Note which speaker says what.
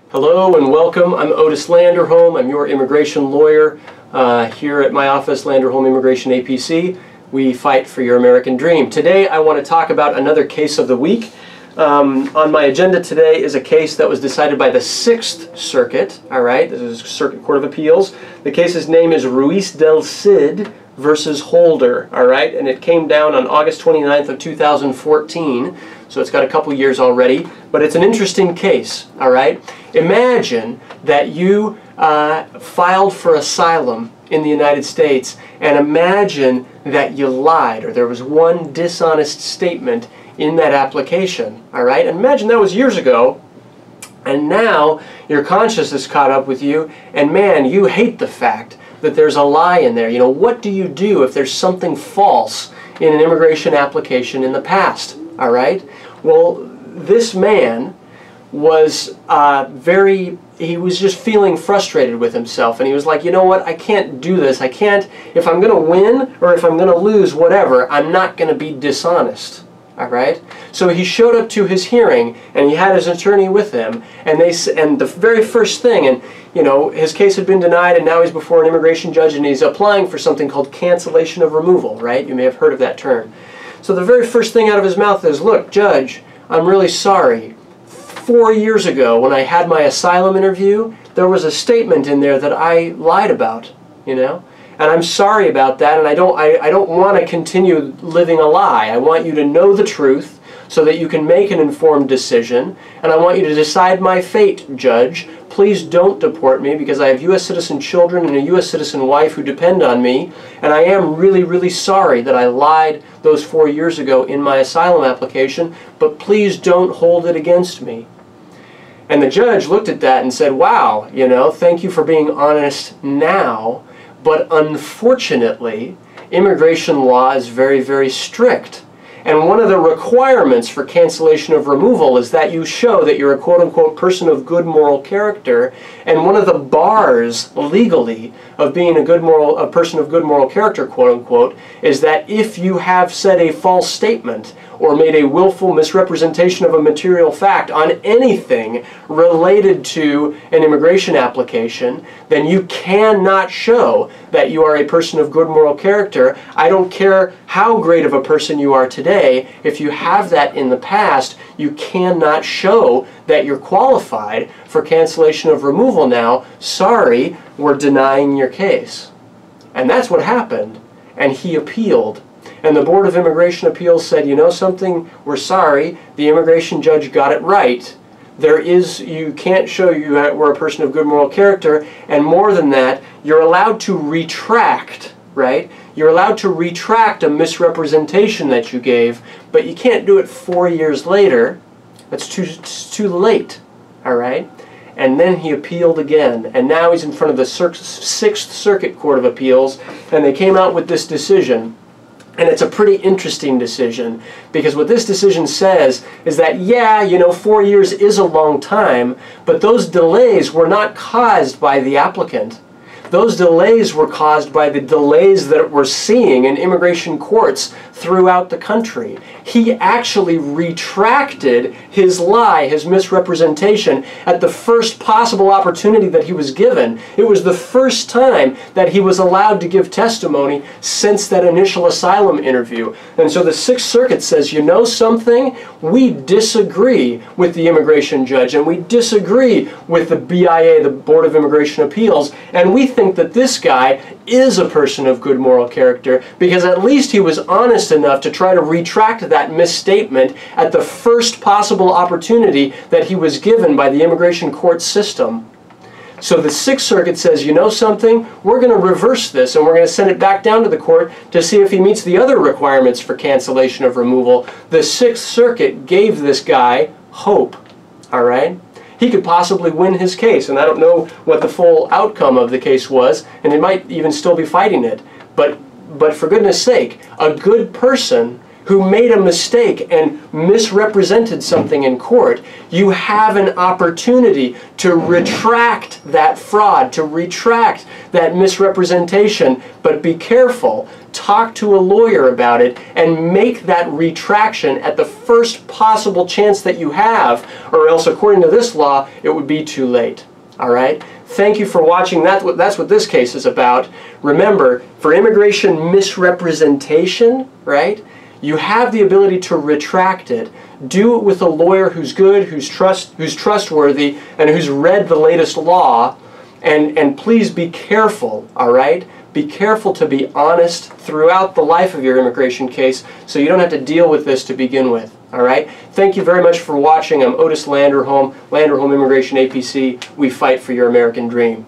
Speaker 1: Hello and welcome. I'm Otis Landerholm. I'm your immigration lawyer here at my office, Landerholm Immigration A.P.C. We fight for your American dream. Today I want to talk about another case of the week. On my agenda today is a case that was decided by the 6th Circuit. All right, this is Circuit Court of Appeals. The case's name is Ruiz del Cid versus Holder. All right, and it came down on August 29th of 2014. So it's got a couple years already, but it's an interesting case, all right? Imagine that you filed for asylum in the United States, and imagine that you lied, or there was one dishonest statement in that application, all right? And imagine that was years ago, and now your conscience is caught up with you, and man, you hate the fact that there's a lie in there. You know, what do you do if there's something false in an immigration application in the past? All right. Well, this man was he was just feeling frustrated with himself, and he was like, you know what, I can't do this. I can't, if I'm going to win or if I'm going to lose, whatever, I'm not going to be dishonest. All right. So he showed up to his hearing, and he had his attorney with him, and the very first thing, and you know, his case had been denied, and now he's before an immigration judge, and he's applying for something called cancellation of removal. Right? You may have heard of that term. So the very first thing out of his mouth is, look, Judge, I'm really sorry. 4 years ago, when I had my asylum interview, there was a statement in there that I lied about, you know? And I'm sorry about that, and I don't want to continue living a lie. I want you to know the truth so that you can make an informed decision, and I want you to decide my fate, Judge. Please don't deport me, because I have U.S. citizen children and a U.S. citizen wife who depend on me, and I am really, really sorry that I lied those 4 years ago in my asylum application, but please don't hold it against me. And the judge looked at that and said, wow, you know, thank you for being honest now, but unfortunately, immigration law is very, very strict. And one of the requirements for cancellation of removal is that you show that you're a quote-unquote person of good moral character. And one of the bars legally of being a person of good moral character, quote-unquote, is that if you have said a false statement or made a willful misrepresentation of a material fact on anything related to an immigration application, then you cannot show that you are a person of good moral character. I don't care how great of a person you are today, if you have that in the past, you cannot show that you're qualified for cancellation of removal now. Sorry, we're denying your case. And that's what happened. And he appealed. And the Board of Immigration Appeals said, you know something, we're sorry, the immigration judge got it right. You can't show you were a person of good moral character, and more than that, you're allowed to retract, right? You're allowed to retract a misrepresentation that you gave, but you can't do it 4 years later. That's too late, all right? And then he appealed again, and now he's in front of the 6th Circuit Court of Appeals, and they came out with this decision. And it's a pretty interesting decision, because what this decision says is that, yeah, you know, 4 years is a long time, but those delays were not caused by the applicant. Those delays were caused by the delays that we're seeing in immigration courts throughout the country. He actually retracted his lie, his misrepresentation, at the first possible opportunity that he was given. It was the first time that he was allowed to give testimony since that initial asylum interview. And so the 6th Circuit says, you know something? We disagree with the immigration judge, and we disagree with the BIA, the Board of Immigration Appeals, and we think that this guy is a person of good moral character, because at least he was honest enough to try to retract that misstatement at the first possible opportunity that he was given by the immigration court system. So the 6th Circuit says, you know something, we're going to reverse this, and we're going to send it back down to the court to see if he meets the other requirements for cancellation of removal. The 6th Circuit gave this guy hope, all right? He could possibly win his case, and I don't know what the full outcome of the case was, and he might even still be fighting it. But for goodness sake, a good person who made a mistake and misrepresented something in court, you have an opportunity to retract that fraud, to retract that misrepresentation. But be careful. Talk to a lawyer about it and make that retraction at the first possible chance that you have, or else, according to this law, it would be too late. All right? Thank you for watching. That's what this case is about. Remember, for immigration misrepresentation, right, you have the ability to retract it. Do it with a lawyer who's good, who's trustworthy, and who's read the latest law. And please be careful, all right? Be careful to be honest throughout the life of your immigration case so you don't have to deal with this to begin with. All right? Thank you very much for watching. I'm Otis Landerholm, Landerholm Immigration APC. We fight for your American dream.